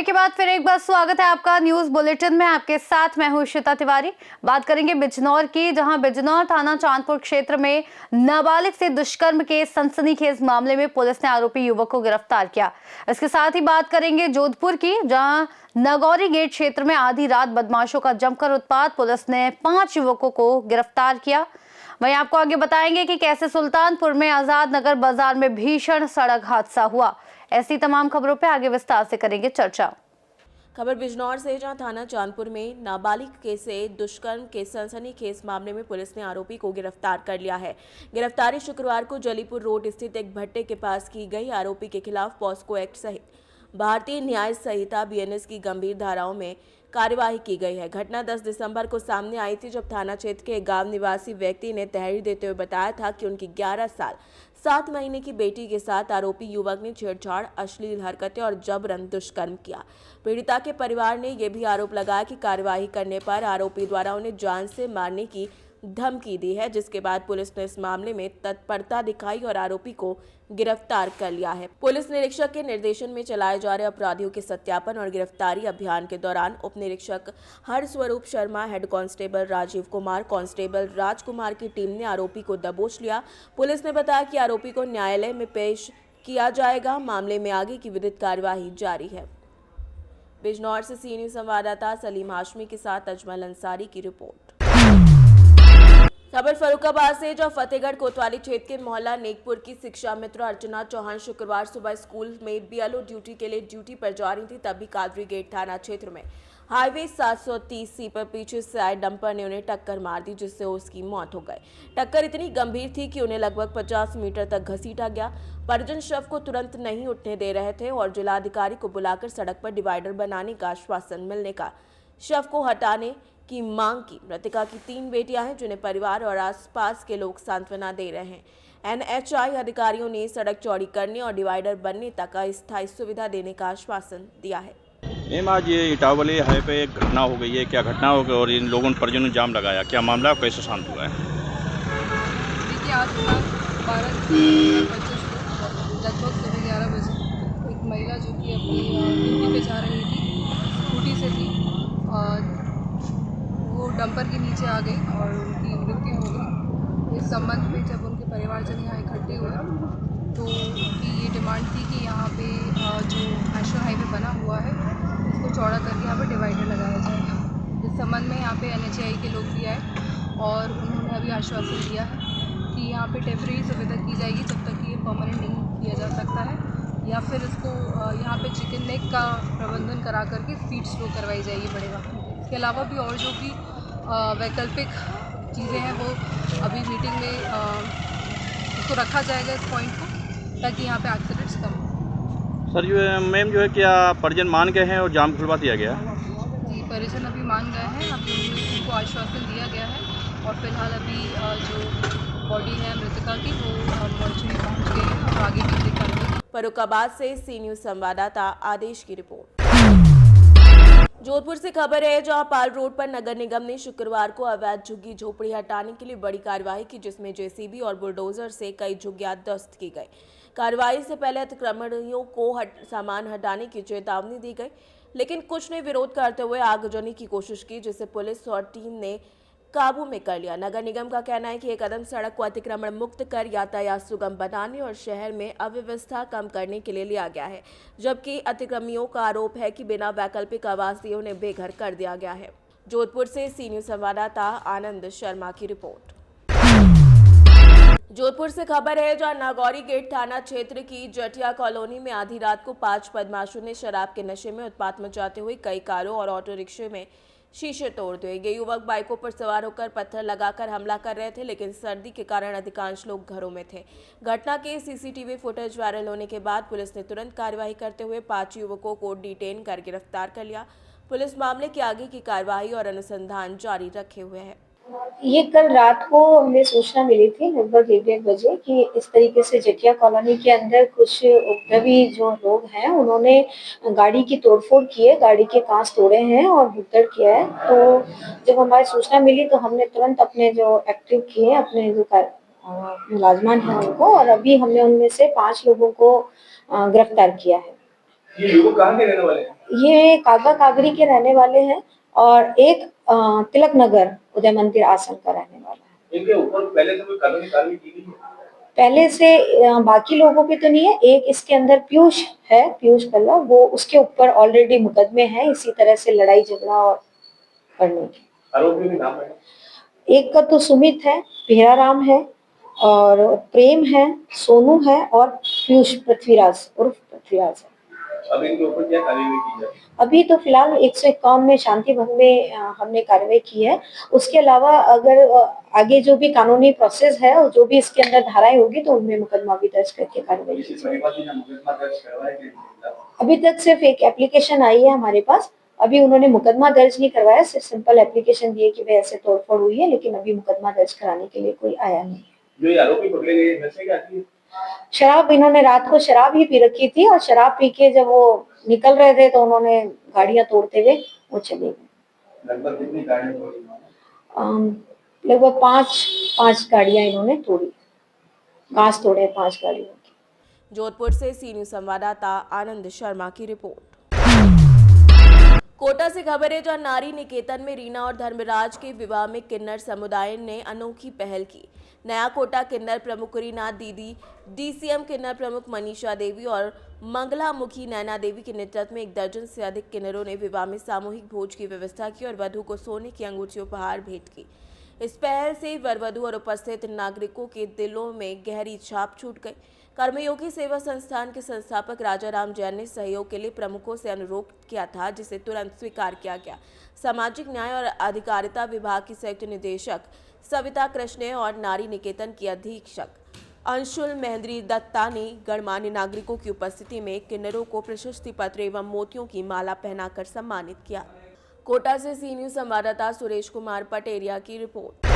Break के बाद फिर एक बार स्वागत है आपका न्यूज बुलेटिन में। आपके साथ मैं हूं श्वेता तिवारी। बात करेंगे बिजनौर की, जहां बिजनौर थाना चांदपुर क्षेत्र में नाबालिग से दुष्कर्म के सनसनीखेज मामले में पुलिस ने आरोपी युवक को गिरफ्तार किया। इसके साथ ही बात करेंगे जोधपुर की, जहां नागौरी गेट क्षेत्र में आधी रात बदमाशों का जमकर उत्पात, पुलिस ने 5 युवकों को गिरफ्तार किया। वहीं आपको आगे बताएंगे कि कैसे सुल्तानपुर में आजाद नगर बाजार में भीषण सड़क हादसा हुआ। ऐसी तमाम खबरों पे आगे विस्तार से करेंगे चर्चा। खबर बिजनौर से, जहां थाना चांदपुर में नाबालिग के से दुष्कर्म के सनसनीखेज मामले में पुलिस ने आरोपी को गिरफ्तार कर लिया है। गिरफ्तारी शुक्रवार को जलीपुर रोड स्थित एक भट्टे के पास की गई। आरोपी के खिलाफ पॉस्को एक्ट सहित भारतीय न्याय संहिता बीएनएस की गंभीर धाराओं में कार्यवाही की गई है। घटना 10 दिसंबर को सामने आई थी, जब थाना क्षेत्र के एक गांव निवासी व्यक्ति ने तहरीर देते हुए बताया था कि उनकी 11 साल 7 महीने की बेटी के साथ आरोपी युवक ने छेड़छाड़, अश्लील हरकतें और जबरन दुष्कर्म किया। पीड़िता के परिवार ने यह भी आरोप लगाया कि कार्यवाही करने पर आरोपी द्वारा उन्हें जान से मारने की धमकी दी है, जिसके बाद पुलिस ने इस मामले में तत्परता दिखाई और आरोपी को गिरफ्तार कर लिया है। पुलिस निरीक्षक के निर्देशन में चलाए जा रहे अपराधियों के सत्यापन और गिरफ्तारी अभियान के दौरान उप निरीक्षक Harswaroop Sharma, head constable Rajeev Kumar, constable Rajkumar की टीम ने आरोपी को दबोच लिया। पुलिस ने बताया कि आरोपी को न्यायालय में पेश किया जाएगा। मामले में आगे की विधिक कार्यवाही जारी है। बिजनौर से सी न्यूज संवाददाता सलीम हाशमी के साथ अजमल अंसारी की रिपोर्ट। खबर फर्रुखाबाद से, जो फतेहगढ़ कोतवाली क्षेत्र के मोहल्ला नेकपुर की शिक्षा मित्र अर्चना चौहान शुक्रवार सुबह स्कूल में बीएलओ ड्यूटी के लिए ड्यूटी पर जा रही थी। तभी कादरी गेट थाना क्षेत्र में हाईवे 730C पर पीछे से आए डंपर ने उन्हें टक्कर मार दी, जिससे उसकी मौत हो गई। टक्कर इतनी गंभीर थी कि उन्हें लगभग 50 मीटर तक घसीटा गया। परिजन शव को तुरंत नहीं उठने दे रहे थे और जिलाधिकारी को बुलाकर सड़क पर डिवाइडर बनाने का आश्वासन मिलने का शव को हटाने की मांग की। मृतका की 3 बेटियां हैं, जिन्हें परिवार और आसपास के लोग सांत्वना दे रहे हैं। एनएचआई अधिकारियों ने सड़क चौड़ी करने और डिवाइडर बनने तक अस्थायी सुविधा देने का आश्वासन दिया है। मैम, आज ये इटावली हाईवे पे एक घटना हो गई है। क्या घटना हो गई और इन लोगों ने परिजनों ने जाम लगाया, क्या मामला कैसे शांत हुआ है? देखिए, आज 12 लगभग सुबह 11 बजे एक महिला जो कि अपनी ड्यूटी पे जा रही थी, स्कूटी से थी, और वो डंपर के नीचे आ गई और उनकी मृत्यु हो गई। इस संबंध में जब उनके परिवारजन यहाँ इकट्ठे हुए तो उनकी ये डिमांड थी कि यहाँ पे जो नेशनल हाईवे बना हुआ है उसको चौड़ा करके यहाँ पर डिवाइडर लगाया जाए। इस संबंध में यहाँ पे एनएचआई के लोग भी आए और उन्होंने अभी आश्वासन दिया है कि यहाँ पे टेम्परेरी सुविधा की जाएगी जब तक कि ये परमानेंट नहीं किया जा सकता है, या फिर इसको यहाँ पे चिकन नेक का प्रबंधन करा करके स्पीड स्लो करवाई जाएगी बड़े वाहनों की। इसके अलावा भी और जो भी वैकल्पिक चीज़ें हैं वो अभी मीटिंग में इसको रखा जाएगा, इस पॉइंट को, ताकि यहाँ पे एक्सीडेंट्स कम हो। सर, जो मैम जो है, क्या परिजन मान गए हैं और जाम खुलवा दिया गया? जी, परिजन अभी मान गए हैं। अभी उनको आश्वासन दिया गया है और फिलहाल अभी जो बॉडी है मृतका की वो मोर्चे में पहुँच गई है और आगे की कार्रवाई। फर्रुखाबाद से सी न्यूज संवाददाता आदेश की रिपोर्ट। जोधपुर से खबर है, जहां पाल रोड पर नगर निगम ने शुक्रवार को अवैध झुग्गी झोपड़ी हटाने के लिए बड़ी कार्रवाई की, जिसमें जेसीबी और बुलडोजर से कई झुग्गियां ध्वस्त की गई। कार्रवाई से पहले अतिक्रमणियों को सामान हटाने की चेतावनी दी गई, लेकिन कुछ ने विरोध करते हुए आगजनी की कोशिश की, जिसे पुलिस और टीम ने काबू में कर लिया। नगर निगम का कहना है कि यह कदम सड़क को अतिक्रमण मुक्त कर यातायात सुगम बनाने और शहर में अव्यवस्था कम करने के लिए लिया गया है, जबकि अतिक्रमियों का आरोप है कि बिना वैकल्पिक आवास दिए उन्हें बेघर कर दिया गया है। जोधपुर से सी न्यूज संवाददाता आनंद शर्मा की रिपोर्ट। जोधपुर से खबर है, जहां नागौरी गेट थाना क्षेत्र की जटिया कॉलोनी में आधी रात को 5 बदमाशों ने शराब के नशे में उत्पात मचाते हुए कई कारों और ऑटो रिक्शे में शीशे तोड़ दिए। ये युवक बाइकों पर सवार होकर पत्थर लगाकर हमला कर रहे थे, लेकिन सर्दी के कारण अधिकांश लोग घरों में थे। घटना के सीसीटीवी फुटेज वायरल होने के बाद पुलिस ने तुरंत कार्रवाई करते हुए 5 युवकों को डिटेन कर गिरफ्तार कर लिया। पुलिस मामले की आगे की कार्रवाई और अनुसंधान जारी रखे हुए है। ये कल रात को हमें सूचना मिली थी लगभग 1-1 बजे कि इस तरीके से जटिया कॉलोनी के अंदर कुछ उपद्रवी जो लोग हैं उन्होंने गाड़ी की तोड़फोड़ की है, गाड़ी के कांच तोड़े हैं और भुगदड़ किया है। तो जब हमारी सूचना मिली तो हमने तुरंत अपने जो एक्टिव किए अपने जो मुलाजमान हैं उनको, और अभी हमने उनमें से 5 लोगों को गिरफ्तार किया है। ये लोग कहाँ के रहने वाले हैं? ये कागा कागरी के रहने वाले हैं और एक तिलक नगर उदय मंदिर आसन का रहने वाला है। इनके ऊपर पहले से कोई कानूनी कार्रवाई की गई है? पहले से बाकी लोगों पे तो नहीं है, एक इसके अंदर पीयूष है, पीयूष कल्ला, वो उसके ऊपर ऑलरेडी मुकदमे हैं इसी तरह से लड़ाई झगड़ा और करने के। आरोपी भी नाम है? एक का तो सुमित है, पेहराराम है और प्रेम है, सोनू है और पीयूष पृथ्वीराज उर्फ पृथ्वीराज है। अब इनके ऊपर क्या कार्रवाई की जाए? अभी तो फिलहाल 151 में शांति भंग में हमने कार्रवाई की है। उसके अलावा अगर आगे जो भी कानूनी प्रोसेस है और जो भी इसके अंदर धाराएं होगी तो उनमें मुकदमा भी दर्ज करके कार्रवाई की जाएगी। अभी तक सिर्फ एक एप्लीकेशन आई है हमारे पास, अभी उन्होंने मुकदमा दर्ज नहीं करवाया, सिर्फ सिंपल एप्लीकेशन दिए कि वे ऐसे तोड़फोड़ हुई है, लेकिन अभी मुकदमा दर्ज कराने के लिए कोई आया नहीं। जो ये आरोपी पकड़े गए नशे के आदी है? शराब, इन्होंने रात को शराब ही पी रखी थी और शराब पी के जब वो निकल रहे थे तो उन्होंने गाड़ियां तोड़ते हुए वो चले गए। लगभग कितनी गाड़ियां तोड़ी? लगभग पांच गाड़ियां इन्होंने तोड़ी, घास तोड़े 5 गाड़ियों की। जोधपुर से सी न्यूज संवाददाता आनंद शर्मा की रिपोर्ट। कोटा से खबर है जहां नारी निकेतन में रीना और धर्मराज के विवाह में किन्नर समुदाय ने अनोखी पहल की। नया कोटा किन्नर प्रमुख रीना दीदी, डीसीएम किन्नर प्रमुख मनीषा देवी और मंगला मुखी नैना देवी के नेतृत्व में 1 दर्जन से अधिक किन्नरों ने विवाह में सामूहिक भोज की व्यवस्था की और वधू को सोने की अंगूठी उपहार भेंट की। इस पहल से वरवधू और उपस्थित नागरिकों के दिलों में गहरी छाप छूट गई। कर्मयोगी सेवा संस्थान के संस्थापक राजा राम जैन ने सहयोग के लिए प्रमुखों से अनुरोध किया था, जिसे तुरंत स्वीकार किया गया। सामाजिक न्याय और अधिकारिता विभाग की संयुक्त निदेशक सविता कृष्ण और नारी निकेतन की अधीक्षक अंशुल महेंद्री दत्ता ने गणमान्य नागरिकों की उपस्थिति में किन्नरों को प्रशस्ति पत्र एवं मोतियों की माला पहनाकर सम्मानित किया। कोटा से सी न्यूज संवाददाता सुरेश कुमार पटेरिया की रिपोर्ट।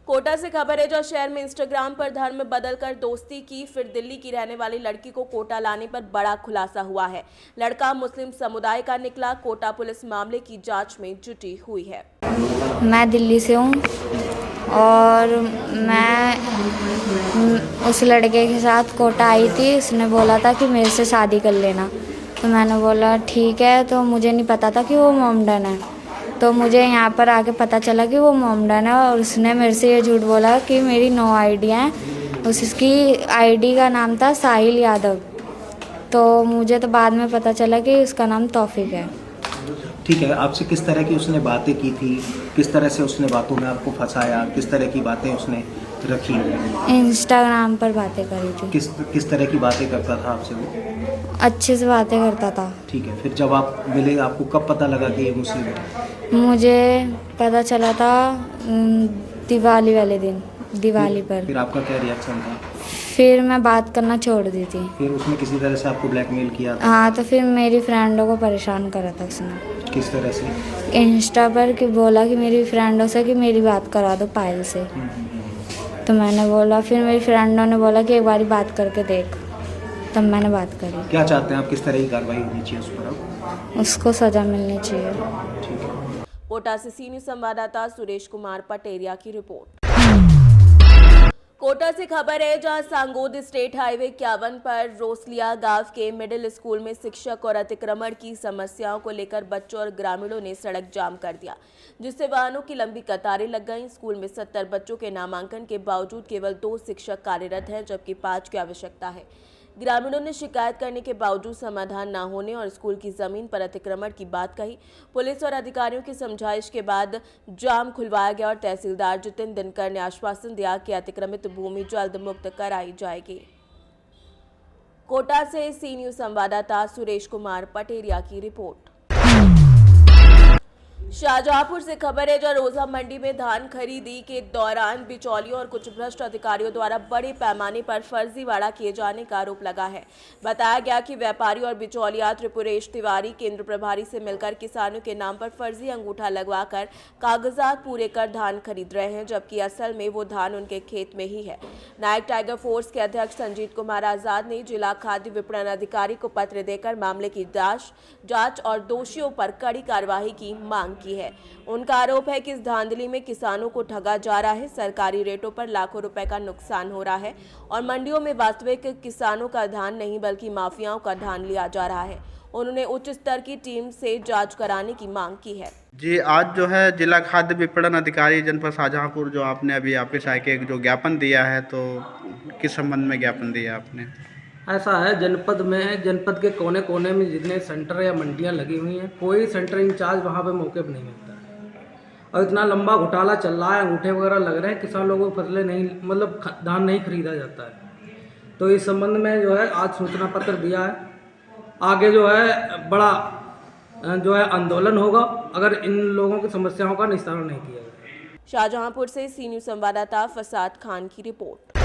कोटा से खबर है जहां शहर में इंस्टाग्राम पर धर्म बदलकर दोस्ती की, फिर दिल्ली की रहने वाली लड़की को कोटा लाने पर बड़ा खुलासा हुआ है। लड़का मुस्लिम समुदाय का निकला। कोटा पुलिस मामले की जांच में जुटी हुई है। मैं दिल्ली से हूँ और मैं उस लड़के के साथ कोटा आई थी। उसने बोला था कि मेरे से शादी कर लेना, तो मैंने बोला ठीक है। तो मुझे नहीं पता था कि वो मोमडन है, तो मुझे यहाँ पर आके पता चला कि वो मोमडन है और उसने मेरे से ये झूठ बोला कि मेरी 9 आईडियाँ हैं। उसकी आईडी का नाम था साहिल यादव, तो मुझे तो बाद में पता चला कि उसका नाम तौफीक है। ठीक है, आपसे किस तरह की उसने बातें की थी, किस तरह से उसने बातों में आपको फंसाया, किस तरह की बातें उसने रखी? इंस्टाग्राम पर बातें करी थी। किस तरह की बातें करता था आपसे वो? अच्छे से बातें करता था। ठीक है, फिर जब आप मिले आपको कब पता लगा कि ये मुस्लिम है? मुझे पता चला था दिवाली वाले दिन, दिवाली पर। फिर आपका क्या रिएक्शन था? फिर मैं बात करना छोड़ दी थी। फिर उसने किसी तरह से आपको ब्लैकमेल किया था? हाँ, तो फिर मेरी फ्रेंडों को परेशान करा था उसने। किस तरह से? इंस्टा पर कि बोला कि मेरी फ्रेंडों से कि मेरी बात करा दो पायल से। तो मैंने बोला, फिर मेरी फ्रेंडों ने बोला कि एक बारी बात करके देख, तब मैंने बात करी। क्या चाहते हैं आप, किस तरह की कार्रवाई होनी चाहिए उस पर? अब उसको सज़ा मिलनी चाहिए। ठीक है। कोटा से सी न्यूज संवाददाता सुरेश कुमार पटेरिया की रिपोर्ट। कोटा से खबर है जहां सांगोद स्टेट हाईवे 51 पर रोसलिया गांव के मिडिल स्कूल में शिक्षक और अतिक्रमण की समस्याओं को लेकर बच्चों और ग्रामीणों ने सड़क जाम कर दिया, जिससे वाहनों की लंबी कतारें लग गईं। स्कूल में 70 बच्चों के नामांकन के बावजूद केवल 2 शिक्षक कार्यरत हैं, जबकि 5 की आवश्यकता है। ग्रामीणों ने शिकायत करने के बावजूद समाधान न होने और स्कूल की जमीन पर अतिक्रमण की बात कही। पुलिस और अधिकारियों की समझाइश के बाद जाम खुलवाया गया और तहसीलदार जितेंद्र दिनकर ने आश्वासन दिया कि अतिक्रमित भूमि जल्द मुक्त कराई जाएगी। कोटा से सी न्यूज संवाददाता सुरेश कुमार पटेरिया की रिपोर्ट। शाहजहांपुर से खबर है जहां रोजा मंडी में धान खरीदी के दौरान बिचौलियों और कुछ भ्रष्ट अधिकारियों द्वारा बड़े पैमाने पर फर्जीवाड़ा किए जाने का आरोप लगा है। बताया गया कि व्यापारी और बिचौलिया त्रिपुरेश तिवारी केंद्र प्रभारी से मिलकर किसानों के नाम पर फर्जी अंगूठा लगवाकर कागजात पूरे कर धान खरीद रहे हैं, जबकि असल में वो धान उनके खेत में ही है। नायक टाइगर फोर्स के अध्यक्ष संजीत कुमार आजाद ने जिला खाद्य विपणन अधिकारी को पत्र देकर मामले की जांच और दोषियों पर कड़ी कार्रवाई की मांग की है। उनका आरोप है कि इस धांधली में किसानों को ठगा जा रहा है, सरकारी रेटों पर लाखों रुपए का नुकसान हो रहा है और मंडियों में वास्तविक किसानों का धान नहीं बल्कि माफियाओं का धान लिया जा रहा है। उन्होंने उच्च स्तर की टीम से जांच कराने की मांग की है। जी, आज जो है जिला खाद्य विपणन अधिकारी जनपद शाहजहांपुर जो आपने अभी ऑफिस आके एक जो ज्ञापन दिया है, तो किस संबंध में ज्ञापन दिया आपने? ऐसा है, जनपद के कोने कोने में जितने सेंटर या मंडियां लगी हुई हैं, कोई सेंटर इंचार्ज वहां पे मौके पर नहीं मिलता है और इतना लंबा घोटाला चल रहा है, अंगूठे वगैरह लग रहे हैं, किसान लोगों को फसलें नहीं, मतलब धान नहीं खरीदा जाता है। तो इस संबंध में जो है आज सूचना पत्र दिया है। आगे जो है बड़ा जो है आंदोलन होगा अगर इन लोगों की समस्याओं का निस्तारण नहीं किया जाए। शाहजहांपुर से सी न्यूज़ संवाददाता फसाद खान की रिपोर्ट।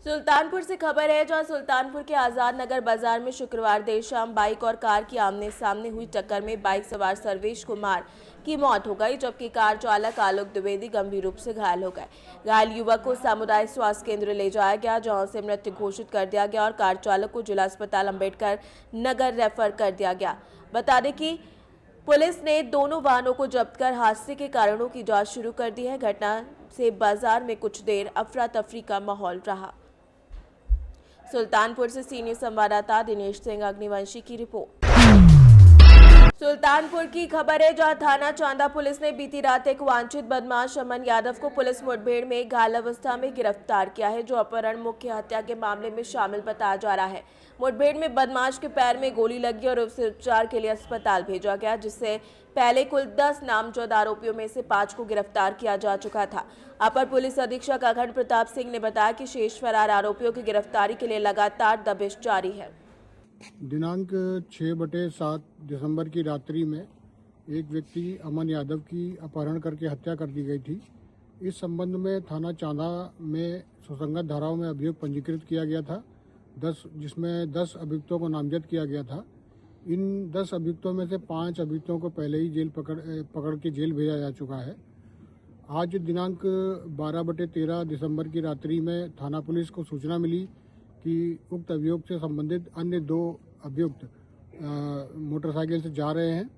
सुल्तानपुर से खबर है, जहां सुल्तानपुर के आजाद नगर बाजार में शुक्रवार देर शाम बाइक और कार की आमने सामने हुई टक्कर में बाइक सवार सर्वेश कुमार की मौत हो गई, जबकि कार चालक आलोक द्विवेदी गंभीर रूप से घायल हो गए। घायल युवक को सामुदायिक स्वास्थ्य केंद्र ले जाया गया, जहां उसे मृत घोषित कर दिया गया और कार चालक को जिला अस्पताल अंबेडकर नगर रेफर कर दिया गया। बता दें कि पुलिस ने दोनों वाहनों को जब्त कर हादसे के कारणों की जांच शुरू कर दी है। घटना से बाजार में कुछ देर अफरा तफरी का माहौल रहा। सुल्तानपुर से सी न्यूज़ संवाददाता दिनेश सिंह अग्निवंशी की रिपोर्ट। सुल्तानपुर की खबर है, जहां थाना चांदा पुलिस ने बीती रात एक वांछित बदमाश अमन यादव को पुलिस मुठभेड़ में घायल अवस्था में गिरफ्तार किया है, जो अपहरण मुख्य हत्या के मामले में शामिल बताया जा रहा है। मुठभेड़ में बदमाश के पैर में गोली लगी और उसे उपचार के लिए अस्पताल भेजा गया, जिससे पहले कुल 10 नामजद आरोपियों में से 5 को गिरफ्तार किया जा चुका था। अपर पुलिस अधीक्षक अखंड प्रताप सिंह ने बताया कि शेष फरार आरोपियों की गिरफ्तारी के लिए लगातार दबिश जारी है। दिनांक 6/7 दिसंबर की रात्रि में एक व्यक्ति अमन यादव की अपहरण करके हत्या कर दी गई थी। इस संबंध में थाना चांदा में सुसंगत धाराओं में अभियोग पंजीकृत किया गया था, जिसमें 10 अभियुक्तों को नामजद किया गया था। इन 10 अभियुक्तों में से 5 अभियुक्तों को पहले ही जेल पकड़ के जेल भेजा जा चुका है। आज दिनांक 12/13 दिसंबर की रात्रि में थाना पुलिस को सूचना मिली कि उक्त अभियोग से संबंधित अन्य 2 अभियुक्त मोटरसाइकिल से जा रहे हैं।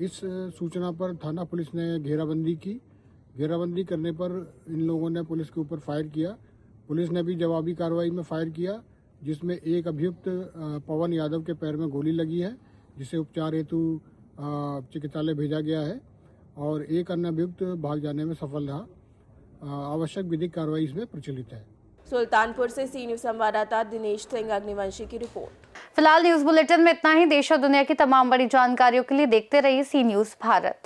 इस सूचना पर थाना पुलिस ने घेराबंदी की। घेराबंदी करने पर इन लोगों ने पुलिस के ऊपर फायर किया। पुलिस ने भी जवाबी कार्रवाई में फायर किया, जिसमें एक अभियुक्त पवन यादव के पैर में गोली लगी है, जिसे उपचार हेतु चिकित्सालय भेजा गया है और एक अन्य अभियुक्त भाग जाने में सफल रहा। आवश्यक विधिक कार्रवाई इसमें प्रचलित है। सुल्तानपुर से सी न्यूज़ संवाददाता दिनेश सिंह अग्निवंशी की रिपोर्ट। फिलहाल न्यूज बुलेटिन में इतना ही। देश और दुनिया की तमाम बड़ी जानकारियों के लिए देखते रहिए सी न्यूज़ भारत।